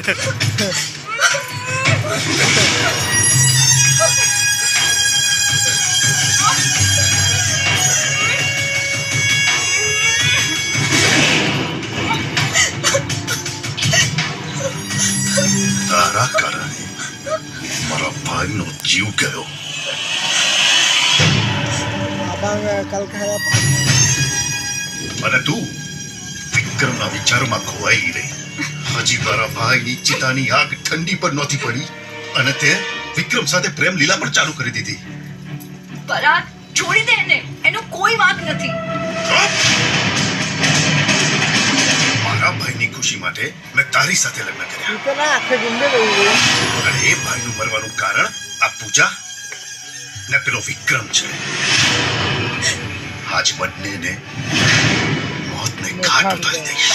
તારા કારણે મારા ભાઈનો જીવ ગયો. અને તું વિક્રમના વિચારોમાં ખોવાઈ રહી. હજી મારા ભાઈની ચિતાની આગ ઠંડી પર નહોતી પડી અને તે વિક્રમ સાથે પ્રેમ લીલા પણ ચાલુ કરી દીધી. પરાગ, છોડી દે એને, એનો કોઈ વાંક નથી. મારા ભાઈની ખુશી માટે મેં તારી સાથે લગ્ન કર્યા અને એ ભાઈનું મરવાનું કારણ આ પૂજા ને પેલો વિક્રમ છે. આજ બંનેને મોતને ઘાટ ઉતારી દઈશ.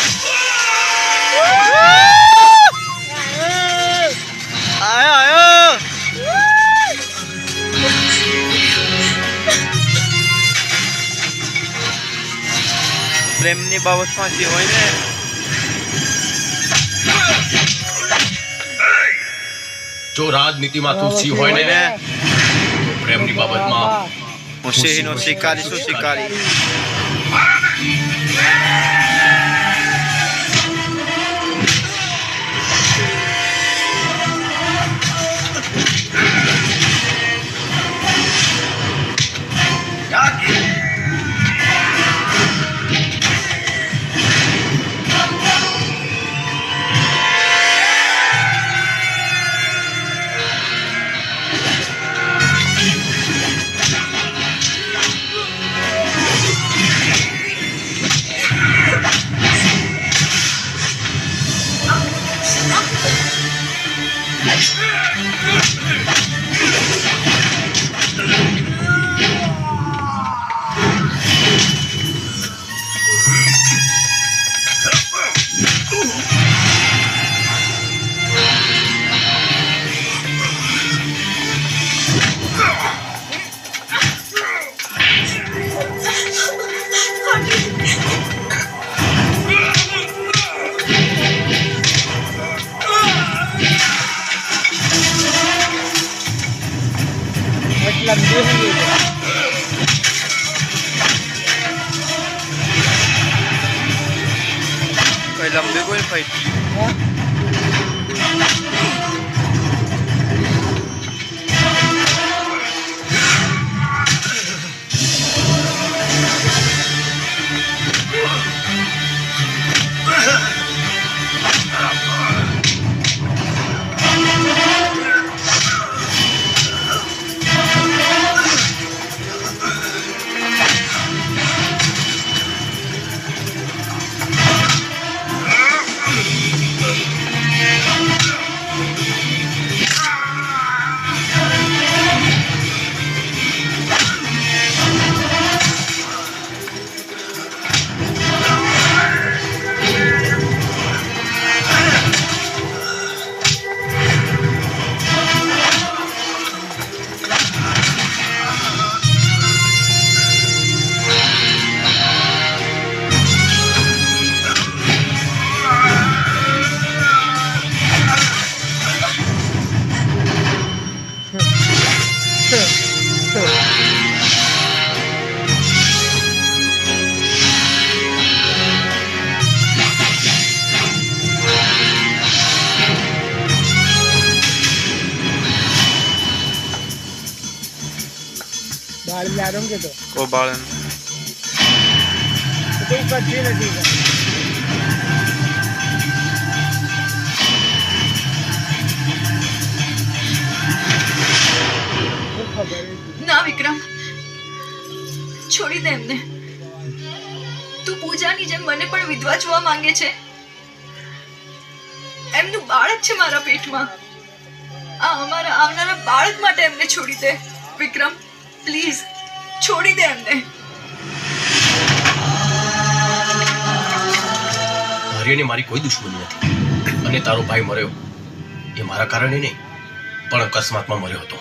પ્રેમની બાબતમાં જે હોય ને, જો રાજનીતિમાં તું સી હોય ને, પ્રેમની બાબતમાં હું સિંહનો શિકારી છું. શિકારી કઈ લંબી કોઈ ફાઈટ બાળન ના વિક્રમ, છોડી દે એમને. તું પૂજાની જેમ મને પણ વિધવા જોવા માંગે છે? એમનું બાળક છે મારા પેટમાં. આ અમારા આવનારા બાળક માટે એમને છોડી દે વિક્રમ, પ્લીઝ છોડી દે એમને. આર્યને મારી કોઈ દુશ્મની નથી અને તારો ભાઈ મર્યો એ મારા કારણે નહીં પણ અકસ્માતમાં મર્યો હતો.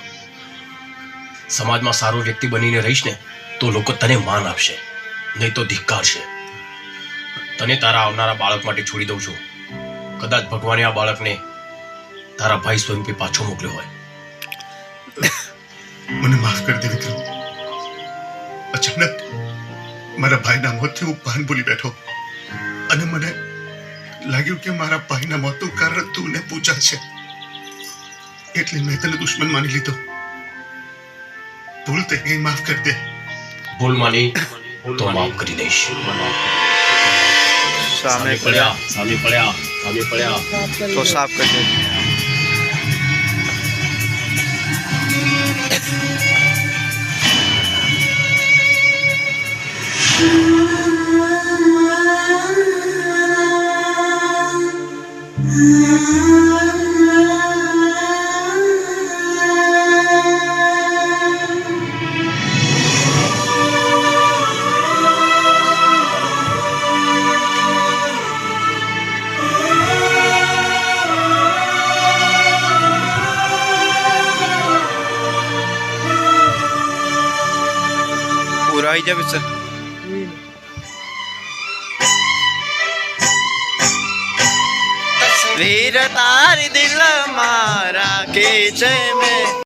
સમાજમાં સારો વ્યક્તિ બનીને રહીશ ને તો લોકો તને માન આપશે, નહીં તો ધિક્કારશે. તને તારા આવનારા બાળક માટે છોડી દઉં છું. કદાચ ભગવાને આ બાળકને તારા ભાઈ સ્વયં પાછો મોકલ્યો હોય. મને માફ કરી દે વિક્રમ. અચાનક મારા ભાઈના મોતથી હું ભાન ભૂલી બેઠો અને મને લાગ્યું કે મારા ભાઈના મોતનું કારણ તું ને પૂજા છે, એટલે મેં તને દુશ્મન માની લીધો. ભૂલ થઈ ગઈ, માફ કરી દે. ભૂલ માની તો માફ કરી દઈશ. સામે સામે પડ્યા. તો સાફ કરી દે. પૂરા આવી જાય સર. તસવીર તારી દિલ મારા કે છે મેં